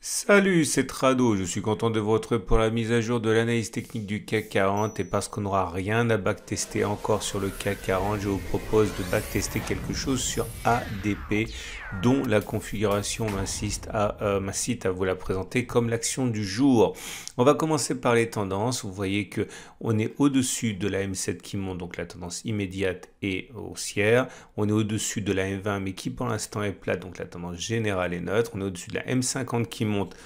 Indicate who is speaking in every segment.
Speaker 1: Salut, c'est Trado. Je suis content de vous retrouver pour la mise à jour de l'analyse technique du CAC 40 et parce qu'on n'aura rien à backtester encore sur le CAC 40, je vous propose de backtester quelque chose sur ADP dont la configuration m'incite à vous la présenter comme l'action du jour. On va commencer par les tendances. Vous voyez que on est au-dessus de la M7 qui monte, donc la tendance immédiate et haussière. On est au-dessus de la M20 mais qui pour l'instant est plate, donc la tendance générale est neutre. On est au-dessus de la M50 qui monte,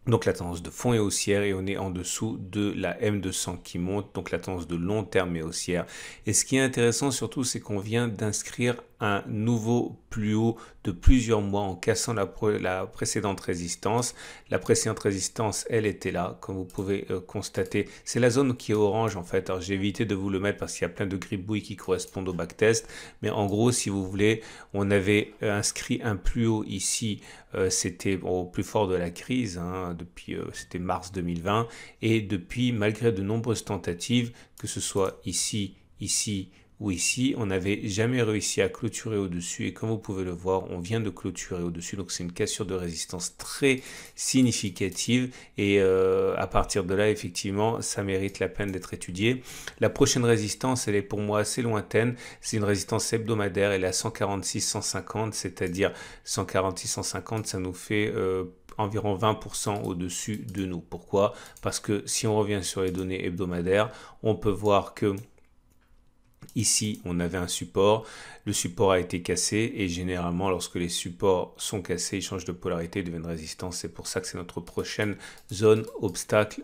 Speaker 1: donc la tendance de fond est haussière, et on est en dessous de la M200 qui monte, donc la tendance de long terme est haussière. Et ce qui est intéressant surtout, c'est qu'on vient d'inscrire un nouveau plus haut de plusieurs mois en cassant la précédente résistance. La précédente résistance, elle était là, comme vous pouvez constater. C'est la zone qui est orange en fait. Alors j'ai évité de vous le mettre parce qu'il y a plein de gribouilles qui correspondent au backtest. Mais en gros, si vous voulez, on avait inscrit un plus haut ici. C'était au plus fort de la crise, hein, depuis c'était mars 2020. Et depuis, malgré de nombreuses tentatives, que ce soit ici, ici, ou ici, on n'avait jamais réussi à clôturer au-dessus, et comme vous pouvez le voir, on vient de clôturer au-dessus, donc c'est une cassure de résistance très significative, et à partir de là, effectivement, ça mérite la peine d'être étudié. La prochaine résistance, elle est pour moi assez lointaine, c'est une résistance hebdomadaire, elle est à 146-150, c'est-à-dire 146-150, ça nous fait environ 20% au-dessus de nous. Pourquoi? Parce que si on revient sur les données hebdomadaires, on peut voir que ici, on avait un support, le support a été cassé, et généralement, lorsque les supports sont cassés, ils changent de polarité, ils deviennent résistance. C'est pour ça que c'est notre prochaine zone obstacle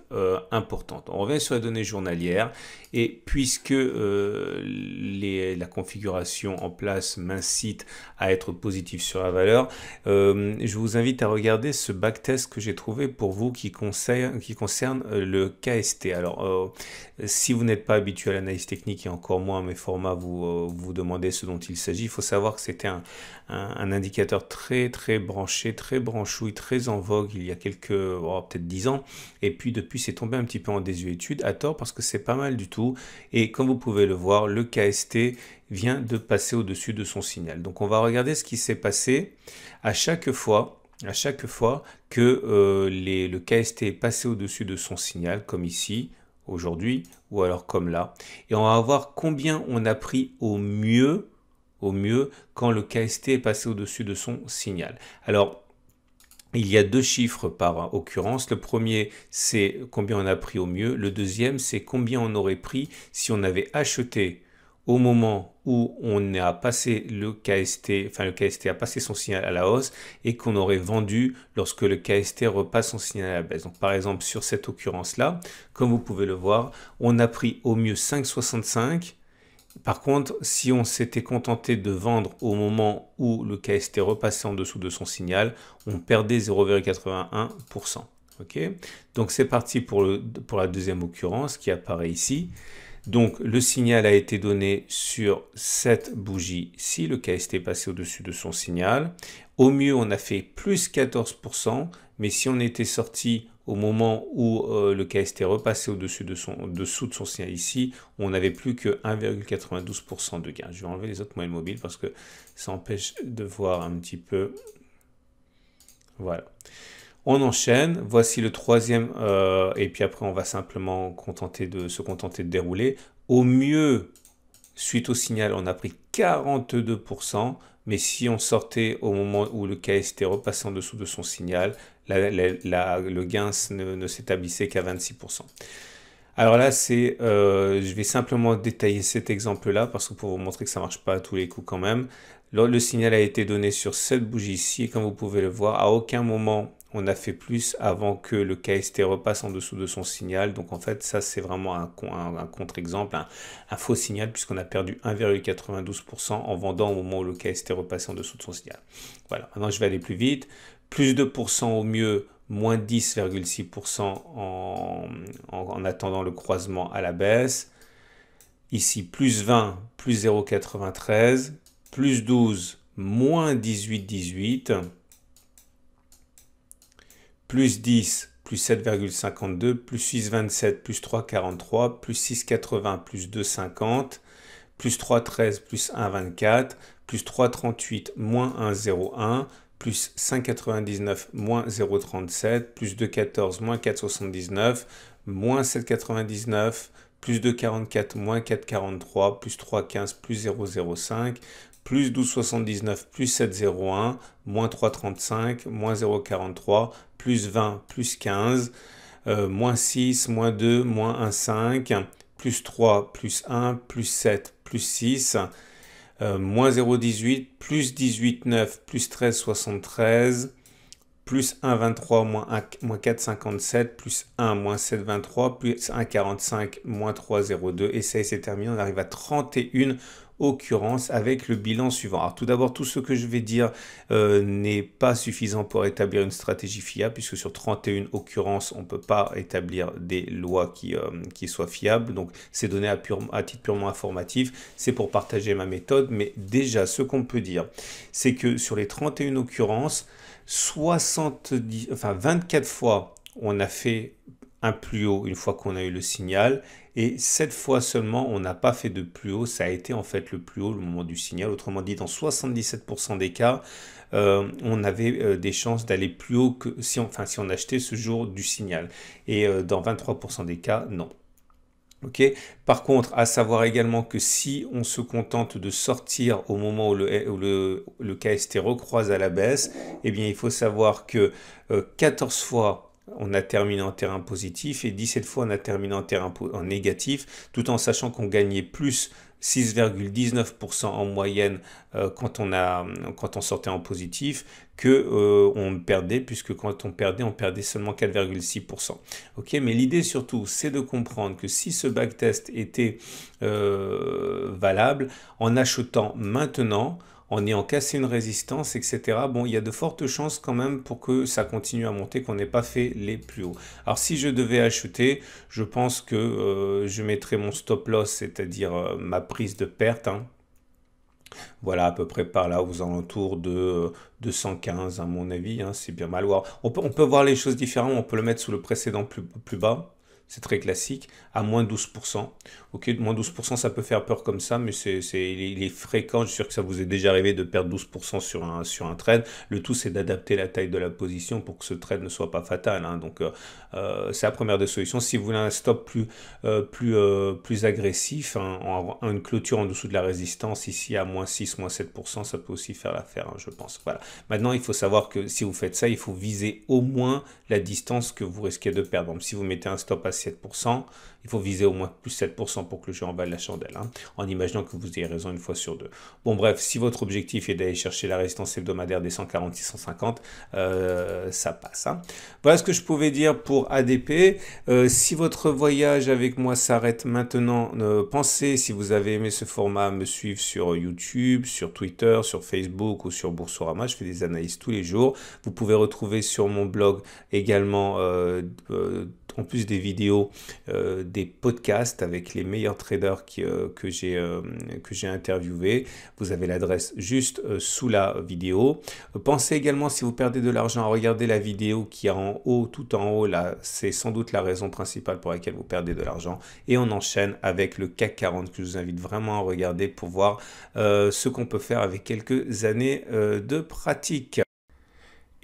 Speaker 1: importante. On revient sur les données journalières, et puisque la configuration en place m'incite à être positif sur la valeur, je vous invite à regarder ce backtest que j'ai trouvé pour vous qui concerne le KST. Alors, si vous n'êtes pas habitué à l'analyse technique et encore moins à mes formats, vous demandez ce dont il s'agit. Il faut savoir que c'était un indicateur très branché, très branchouille, très en vogue il y a peut-être 10 ans. Et puis depuis, c'est tombé un petit peu en désuétude, à tort, parce que c'est pas mal du tout. Et comme vous pouvez le voir, le KST vient de passer au-dessus de son signal. Donc on va regarder ce qui s'est passé à chaque fois que le KST est passé au-dessus de son signal, comme ici, aujourd'hui, ou alors comme là. Et on va voir combien on a pris au mieux quand le KST est passé au-dessus de son signal. Alors, il y a deux chiffres par occurrence. Le premier, c'est combien on a pris au mieux. Le deuxième, c'est combien on aurait pris si on avait acheté au moment où on a passé le KST, enfin le KST a passé son signal à la hausse, et qu'on aurait vendu lorsque le KST repasse son signal à la baisse. Donc par exemple, sur cette occurrence-là, comme vous pouvez le voir, on a pris au mieux 5,65. Par contre, si on s'était contenté de vendre au moment où le KST repassait en dessous de son signal, on perdait 0,81%. Ok, donc c'est parti pour la deuxième occurrence qui apparaît ici. Donc le signal a été donné sur cette bougie-ci, le KST est passé au-dessus de son signal. Au mieux, on a fait plus 14%, mais si on était sorti au moment où le KST est repassé au-dessus de son signal ici, on n'avait plus que 1,92% de gain. Je vais enlever les autres moyennes mobiles parce que ça empêche de voir un petit peu. Voilà. On enchaîne, voici le troisième, et puis après on va simplement se contenter de dérouler. Au mieux, suite au signal, on a pris 42%, mais si on sortait au moment où le KST repassait en dessous de son signal, le gain ne s'établissait qu'à 26%. Alors là, je vais simplement détailler cet exemple-là, parce que pour vous montrer que ça ne marche pas à tous les coups quand même. Le signal a été donné sur cette bougie-ci, et comme vous pouvez le voir, à aucun moment on a fait plus avant que le KST repasse en dessous de son signal. Donc en fait, ça c'est vraiment un contre-exemple, un faux signal, puisqu'on a perdu 1,92% en vendant au moment où le KST repasse en dessous de son signal. Voilà, maintenant je vais aller plus vite. Plus 2% au mieux, moins 10,6% en attendant le croisement à la baisse. Ici, plus 20, plus 0,93, plus 12, moins 18,18, plus 10, plus 7,52, plus 6,27, plus 3,43, plus 6,80, plus 2,50, plus 3,13, plus 1,24, plus 3,38, moins 1,01, plus 5,99 moins 0,37, plus 2,14 moins 4,79, moins 7,99, plus 2,44 moins 4,43, plus 3,15 plus 0,05, plus 12,79 plus 7,01, moins 3,35, moins 0,43, plus 20 plus 15, moins 6, moins 2, moins 1,5, plus 3, plus 1, plus 7, plus 6, moins 0,18, plus 18,9, plus 13,73, plus 1,23, moins 4,57, plus 1, moins 7,23, plus 1,45, moins 3,02, et ça, c'est terminé. On arrive à 31 occurrences avec le bilan suivant. Alors tout d'abord, tout ce que je vais dire n'est pas suffisant pour établir une stratégie fiable, puisque sur 31 occurrences, on ne peut pas établir des lois qui soient fiables. Donc c'est donné à titre purement informatif, c'est pour partager ma méthode. Mais déjà, ce qu'on peut dire, c'est que sur les 31 occurrences, 24 fois, on a fait un plus haut une fois qu'on a eu le signal, et 7 fois seulement on n'a pas fait de plus haut. Ça a été en fait le plus haut le moment du signal. Autrement dit, dans 77% des cas, on avait des chances d'aller plus haut que si on achetait ce jour du signal, et dans 23% des cas, non. Ok. Par contre, à savoir également que si on se contente de sortir au moment où le KST recroise à la baisse, eh bien il faut savoir que 14 fois on a terminé en terrain positif et 17 fois on a terminé en terrain négatif, tout en sachant qu'on gagnait plus 6,19% en moyenne quand on sortait en positif que on perdait, puisque quand on perdait seulement 4,6%. Ok, mais l'idée surtout, c'est de comprendre que si ce backtest était valable, en achetant maintenant, en ayant cassé une résistance, etc. Bon, il y a de fortes chances quand même pour que ça continue à monter, qu'on n'ait pas fait les plus hauts. Alors si je devais acheter, je pense que je mettrais mon stop loss, c'est-à-dire ma prise de perte, hein. Voilà, à peu près par là, aux alentours de 215, à mon avis, hein, c'est bien mal. On peut voir les choses différemment, on peut le mettre sous le précédent plus bas. C'est très classique, à moins 12%. Ok, moins 12%, ça peut faire peur comme ça, mais il est fréquent. Je suis sûr que ça vous est déjà arrivé de perdre 12% sur un trade. Le tout, c'est d'adapter la taille de la position pour que ce trade ne soit pas fatal, hein. Donc, c'est la première des solutions. Si vous voulez un stop plus agressif, hein, une clôture en dessous de la résistance, ici à moins 6, moins 7%, ça peut aussi faire l'affaire, hein, je pense. Voilà. Maintenant, il faut savoir que si vous faites ça, il faut viser au moins la distance que vous risquez de perdre. Donc, si vous mettez un stop à 7%, il faut viser au moins plus 7% pour que le jeu emballe la chandelle, hein, en imaginant que vous ayez raison une fois sur deux. Bon bref, si votre objectif est d'aller chercher la résistance hebdomadaire des 140-650, ça passe, hein. Voilà ce que je pouvais dire pour ADP. Si votre voyage avec moi s'arrête maintenant, pensez, si vous avez aimé ce format, à me suivre sur YouTube, sur Twitter, sur Facebook ou sur Boursorama. Je fais des analyses tous les jours. Vous pouvez retrouver sur mon blog également, en plus des vidéos, des podcasts avec les meilleurs traders que j'ai interviewés. Vous avez l'adresse juste sous la vidéo. Pensez également, si vous perdez de l'argent, à regarder la vidéo qui est en haut, tout en haut. Là, c'est sans doute la raison principale pour laquelle vous perdez de l'argent. Et on enchaîne avec le CAC 40 que je vous invite vraiment à regarder pour voir ce qu'on peut faire avec quelques années de pratique.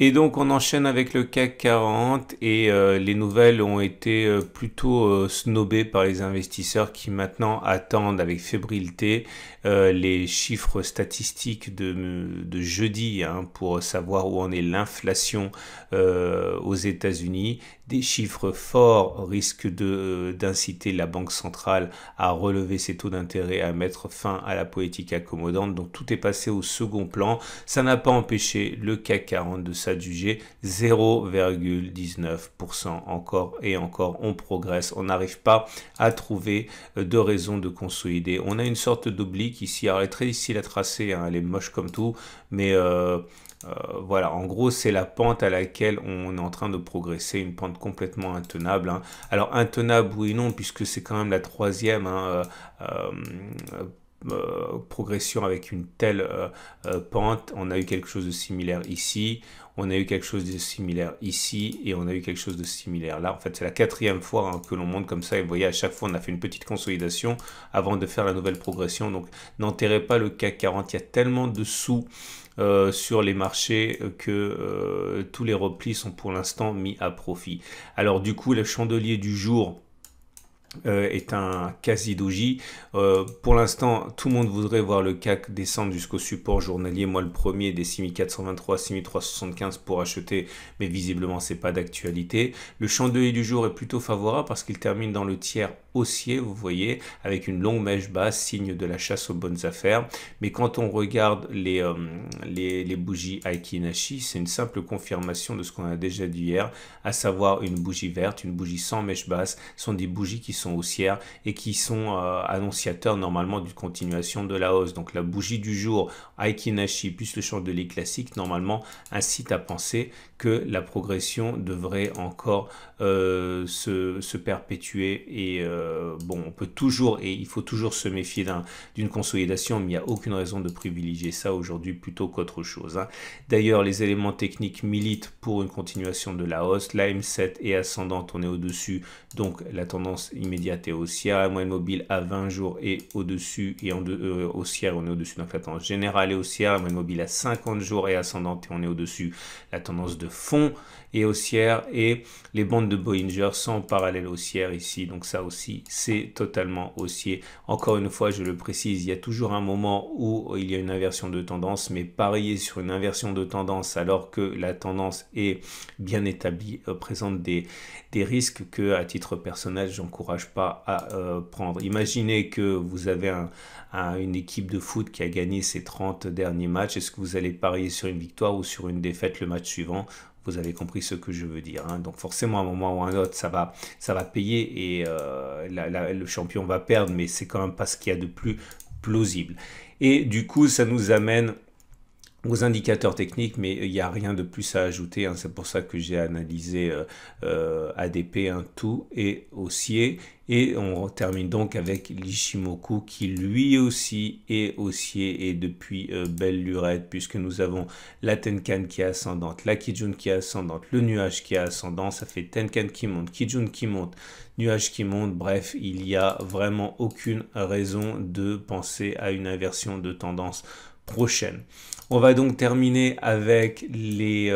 Speaker 1: Et donc on enchaîne avec le CAC 40 et les nouvelles ont été plutôt snobées par les investisseurs qui maintenant attendent avec fébrilité les chiffres statistiques de jeudi, hein, pour savoir où en est l'inflation aux États-Unis. Des chiffres forts risquent d'inciter la Banque centrale à relever ses taux d'intérêt, à mettre fin à la politique accommodante. Donc tout est passé au second plan. Ça n'a pas empêché le CAC 40 de s'adjuger 0,19%. Encore et encore, on progresse. On n'arrive pas à trouver de raison de consolider. On a une sorte d'oblique ici. Alors elle est très difficile à tracer, hein, elle est moche comme tout, mais voilà, en gros, c'est la pente à laquelle on est en train de progresser, une pente complètement intenable, hein. Alors, intenable, oui et non, puisque c'est quand même la troisième, hein, progression avec une telle pente. On a eu quelque chose de similaire ici, on a eu quelque chose de similaire ici, et on a eu quelque chose de similaire là. En fait, c'est la quatrième fois, hein, que l'on monte comme ça, et vous voyez, à chaque fois, on a fait une petite consolidation avant de faire la nouvelle progression. Donc, n'enterrez pas le CAC 40, il y a tellement de sous sur les marchés que tous les replis sont pour l'instant mis à profit. Alors du coup, le chandelier du jour est un quasi-doji. Pour l'instant, tout le monde voudrait voir le CAC descendre jusqu'au support journalier. Moi, le premier des 6423, 6375 pour acheter, mais visiblement, c'est pas d'actualité. Le chandelier du jour est plutôt favorable parce qu'il termine dans le tiers haussier, vous voyez, avec une longue mèche basse, signe de la chasse aux bonnes affaires. Mais quand on regarde les bougies Aiki Nashi, c'est une simple confirmation de ce qu'on a déjà dit hier, à savoir une bougie verte, une bougie sans mèche basse, sont des bougies qui sont haussières et qui sont annonciateurs normalement d'une continuation de la hausse. Donc la bougie du jour Aiki Nashi plus le chandelier classique normalement incite à penser que la progression devrait encore se perpétuer et bon, on peut toujours et il faut toujours se méfier d'une consolidation, mais il n'y a aucune raison de privilégier ça aujourd'hui plutôt qu'autre chose, hein. D'ailleurs, les éléments techniques militent pour une continuation de la hausse. La M7 est ascendante, on est au-dessus, donc la tendance immédiate est haussière. La moyenne mobile à 20 jours est au-dessus et haussière, on est au-dessus, donc la tendance générale est haussière. La moyenne mobile à 50 jours est ascendante et on est au-dessus. La tendance de fond est haussière et les bandes de Bollinger sont en parallèle haussière ici, donc ça aussi c'est totalement haussier. Encore une fois, je le précise, il y a toujours un moment où il y a une inversion de tendance, mais parier sur une inversion de tendance alors que la tendance est bien établie présente des risques que à titre personnel j'encourage pas à prendre. Imaginez que vous avez une équipe de foot qui a gagné ses 30 derniers matchs. Est-ce que vous allez parier sur une victoire ou sur une défaite le match suivant? Vous avez compris ce que je veux dire, hein. Donc forcément, à un moment ou à un autre, ça va payer et le champion va perdre, mais c'est quand même pas ce qu'il y a de plus plausible. Et du coup, ça nous amène aux indicateurs techniques, mais il n'y a rien de plus à ajouter, hein. C'est pour ça que j'ai analysé ADP, hein, tout est haussier. Et on termine donc avec l'Ishimoku qui lui aussi est haussier et depuis belle lurette, puisque nous avons la Tenkan qui est ascendante, la Kijun qui est ascendante, le nuage qui est ascendant, ça fait Tenkan qui monte, Kijun qui monte, nuage qui monte. Bref, il n'y a vraiment aucune raison de penser à une inversion de tendance prochaine. On va donc terminer avec les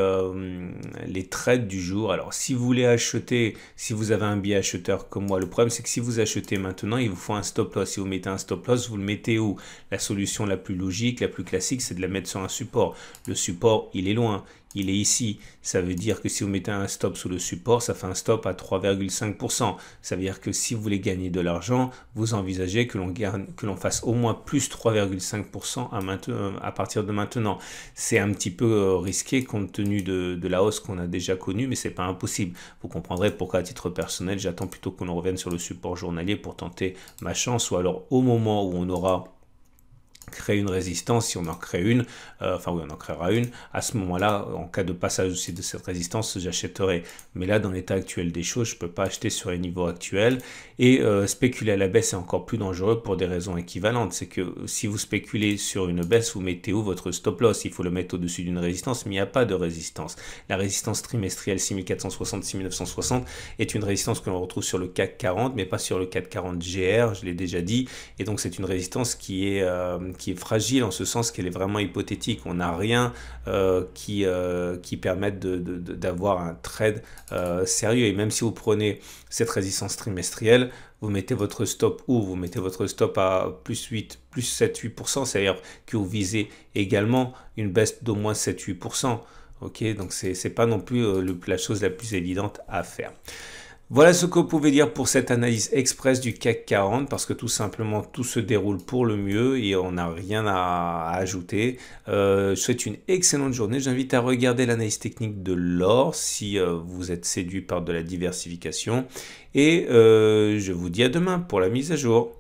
Speaker 1: trades du jour. Alors, si vous voulez acheter, si vous avez un billet acheteur comme moi, le problème c'est que si vous achetez maintenant, il vous faut un stop loss. Si vous mettez un stop loss, vous le mettez où? La solution la plus logique, la plus classique, c'est de la mettre sur un support. Le support, il est loin. Il est ici. Ça veut dire que si vous mettez un stop sous le support, ça fait un stop à 3,5%. Ça veut dire que si vous voulez gagner de l'argent, vous envisagez que l'on fasse au moins plus 3,5% à partir de maintenant. C'est un petit peu risqué compte tenu de la hausse qu'on a déjà connue, mais c'est pas impossible. Vous comprendrez pourquoi à titre personnel, j'attends plutôt qu'on revienne sur le support journalier pour tenter ma chance, ou alors au moment où on aura créer une résistance, si on en crée une, enfin oui on en créera une, à ce moment-là, en cas de passage aussi de cette résistance, j'achèterai. Mais là, dans l'état actuel des choses, je ne peux pas acheter sur les niveaux actuels, et spéculer à la baisse est encore plus dangereux pour des raisons équivalentes. C'est que si vous spéculez sur une baisse, vous mettez où votre stop loss? Il faut le mettre au-dessus d'une résistance, mais il n'y a pas de résistance. La résistance trimestrielle 6460, 6960 est une résistance que l'on retrouve sur le CAC 40, mais pas sur le CAC 40 GR, je l'ai déjà dit, et donc c'est une résistance qui est fragile en ce sens qu'elle est vraiment hypothétique. On n'a rien qui permette d'avoir un trade sérieux. Et même si vous prenez cette résistance trimestrielle, vous mettez votre stop où? Vous mettez votre stop à plus 7-8%, c'est-à-dire que vous visez également une baisse d'au moins 7-8%. Ok, donc c'est pas non plus la chose la plus évidente à faire. Voilà ce que vous pouvez dire pour cette analyse express du CAC 40, parce que tout simplement tout se déroule pour le mieux et on n'a rien à ajouter. Je souhaite une excellente journée. J'invite à regarder l'analyse technique de l'or si vous êtes séduit par de la diversification. Et je vous dis à demain pour la mise à jour.